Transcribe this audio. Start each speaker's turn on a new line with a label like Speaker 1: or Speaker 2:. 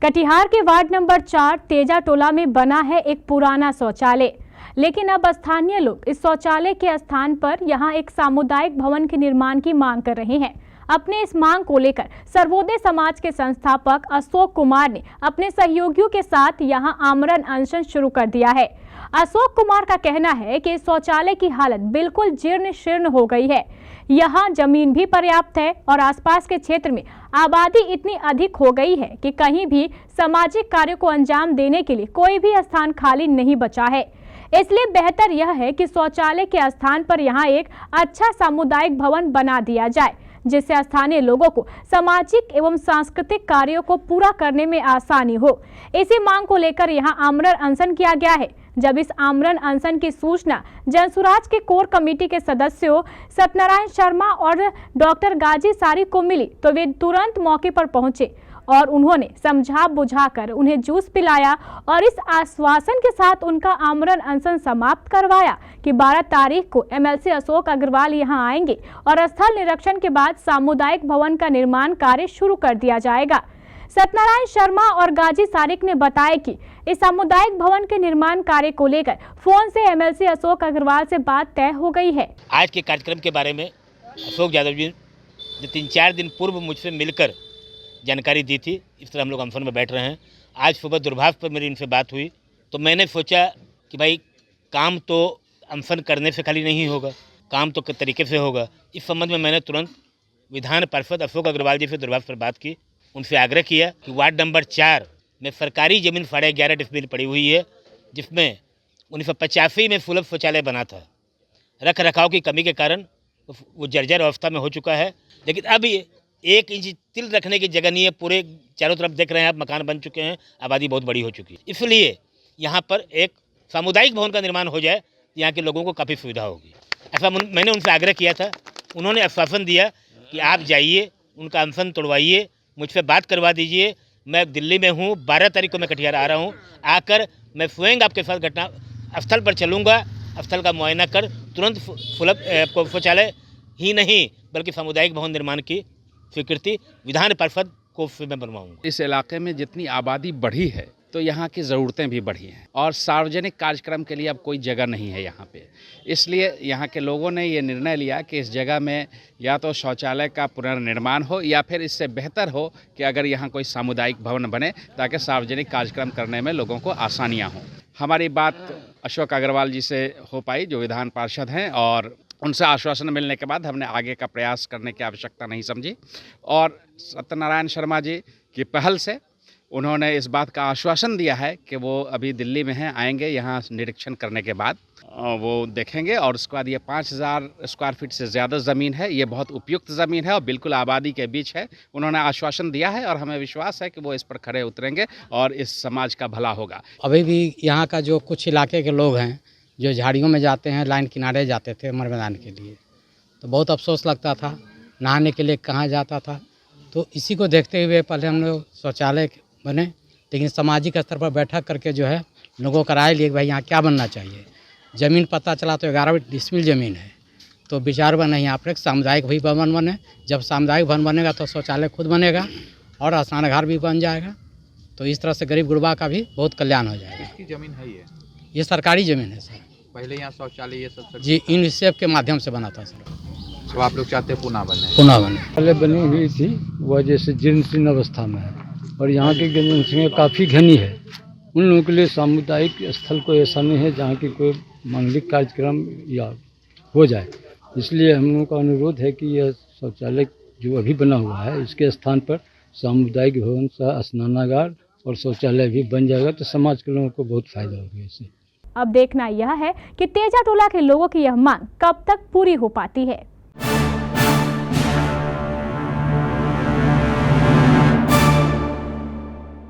Speaker 1: कटिहार के ward number 4 Teja टोला में बना है एक पुराना शौचालय, लेकिन अब स्थानीय लोग इस शौचालय के स्थान पर यहां एक सामुदायिक भवन के निर्माण की मांग कर रहे हैं। अपने इस मांग को लेकर सर्वोदय समाज के संस्थापक अशोक कुमार ने अपने सहयोगियों के साथ यहां आमरण अनशन शुरू कर दिया है। अशोक कुमार का कहना है कि इस शौचालय की हालत बिल्कुल जीर्ण शीर्ण हो गई है। यहाँ जमीन भी पर्याप्त है और आसपास के क्षेत्र में आबादी इतनी अधिक हो गई है कि कहीं भी सामाजिक कार्य को अंजाम देने के लिए कोई भी स्थान खाली नहीं बचा है। इसलिए बेहतर यह है कि शौचालय के स्थान पर यहाँ एक अच्छा सामुदायिक भवन बना दिया जाए, जिससे स्थानीय लोगों को सामाजिक एवं सांस्कृतिक कार्यों को पूरा करने में आसानी हो। इसी मांग को लेकर यहाँ आमरण अनशन किया गया है। जब इस आमरण अनशन की सूचना जनसुराज के कोर कमेटी के सदस्यों सत्यनारायण शर्मा और डॉक्टर गाजी सारी को मिली तो वे तुरंत मौके पर पहुंचे और उन्होंने समझा बुझाकर उन्हें जूस पिलाया और इस आश्वासन के साथ उनका आमरण अनशन समाप्त करवाया कि 12 तारीख को एमएलसी अशोक अग्रवाल यहां आएंगे और स्थल निरीक्षण के बाद सामुदायिक भवन का निर्माण कार्य शुरू कर दिया जाएगा। सत्यनारायण शर्मा और गाजी सारिक ने बताया कि इस सामुदायिक भवन के निर्माण कार्य को लेकर फोन से एमएलसी अशोक अग्रवाल से बात तय हो गई है।
Speaker 2: आज के कार्यक्रम के बारे में अशोक यादव जी ने 3-4 दिन पूर्व मुझसे मिलकर जानकारी दी थी। इस तरह हम लोग अनशन में बैठ रहे हैं। आज सुबह दूरभाष पर मेरी इनसे बात हुई तो मैंने सोचा कि भाई काम तो अनशन करने से खाली नहीं होगा, काम तो किस तरीके से होगा। इस संबंध में मैंने तुरंत विधान पार्षद अशोक अग्रवाल जी से दूरभाष पर बात की। उनसे आग्रह किया कि वार्ड नंबर 4 में सरकारी ज़मीन 11.5 डिसमिल पड़ी हुई है, जिसमें 1985 में सुलभ शौचालय बना था। रख रखाव की कमी के कारण वो जर्जर अवस्था में हो चुका है। लेकिन अब ये 1 इंच तिल रखने की जगह नहीं है। पूरे चारों तरफ देख रहे हैं आप, मकान बन चुके हैं, आबादी बहुत बड़ी हो चुकी है। इसलिए यहाँ पर एक सामुदायिक भवन का निर्माण हो जाए, यहाँ के लोगों को काफ़ी सुविधा होगी। ऐसा मैंने उनसे आग्रह किया था। उन्होंने आश्वासन दिया कि आप जाइए, उनका अनशन तोड़वाइए, मुझसे बात करवा दीजिए। मैं दिल्ली में हूँ, 12 तारीख को मैं कटिहार आ रहा हूँ। आकर मैं स्वयं आपके साथ घटना स्थल पर चलूँगा, स्थल का मुआयना कर तुरंत सुलभ शौचालय ही नहीं बल्कि सामुदायिक भवन निर्माण की स्वीकृति विधान पार्षद को मैं बनवाऊँगा।
Speaker 3: इस इलाके में जितनी आबादी बढ़ी है तो यहाँ की ज़रूरतें भी बढ़ी हैं और सार्वजनिक कार्यक्रम के लिए अब कोई जगह नहीं है यहाँ पे। इसलिए यहाँ के लोगों ने ये निर्णय लिया कि इस जगह में या तो शौचालय का पुनर्निर्माण हो या फिर इससे बेहतर हो कि अगर यहाँ कोई सामुदायिक भवन बने ताकि सार्वजनिक कार्यक्रम करने में लोगों को आसानियाँ हों। हमारी बात अशोक अग्रवाल जी से हो पाई जो विधान पार्षद हैं, और उनसे आश्वासन मिलने के बाद हमने आगे का प्रयास करने की आवश्यकता नहीं समझी। और सत्यनारायण शर्मा जी की पहल से उन्होंने इस बात का आश्वासन दिया है कि वो अभी दिल्ली में हैं, आएंगे यहाँ निरीक्षण करने के बाद वो देखेंगे और उसके बाद ये 5000 स्क्वायर फीट से ज़्यादा ज़मीन है, ये बहुत उपयुक्त ज़मीन है और बिल्कुल आबादी के बीच है। उन्होंने आश्वासन दिया है और हमें विश्वास है कि वो इस पर खरे उतरेंगे और इस समाज का भला होगा।
Speaker 4: अभी भी यहाँ का जो कुछ इलाके के लोग हैं जो झाड़ियों में जाते हैं, लाइन किनारे जाते थे मर मैदान के लिए, तो बहुत अफसोस लगता था, नहाने के लिए कहाँ जाता था। तो इसी को देखते हुए पहले हम लोग शौचालय बने, लेकिन सामाजिक स्तर पर बैठक करके जो है लोगों का राय लिए कि भाई यहाँ क्या बनना चाहिए। ज़मीन पता चला तो 11 डिसमिल ज़मीन है, तो विचार बना यहाँ पर एक सामुदायिक भी भवन बने। जब सामुदायिक भवन बनेगा तो शौचालय खुद बनेगा और स्नानघर भी बन जाएगा, तो इस तरह से गरीब गुरबा का भी बहुत कल्याण हो जाएगा।
Speaker 5: किसकी ज़मीन है
Speaker 4: ये सरकारी ज़मीन है सर।
Speaker 5: पहले यहाँ शौचालय ये सब
Speaker 4: जी यूनिसेफ के माध्यम से बना था सर।
Speaker 5: तो आप लोग चाहते हैं पुनः बने?
Speaker 4: पुनः बने।
Speaker 6: पहले बनी हुई थी वह जैसे जीर्ण शीर्ण अवस्था में है और यहाँ की जनसंख्या काफ़ी घनी है। उन लोगों के लिए सामुदायिक स्थल कोई ऐसा नहीं है जहाँ की कोई मांगलिक कार्यक्रम या हो जाए। इसलिए हम लोगों का अनुरोध है कि यह शौचालय जो अभी बना हुआ है इसके स्थान पर सामुदायिक भवन सा स्नानागार और शौचालय भी बन जाएगा तो समाज के लोगों को बहुत फायदा होगा इससे।
Speaker 1: अब देखना यह है कि तेजा टोला के लोगों की यह मांग कब तक पूरी हो पाती है।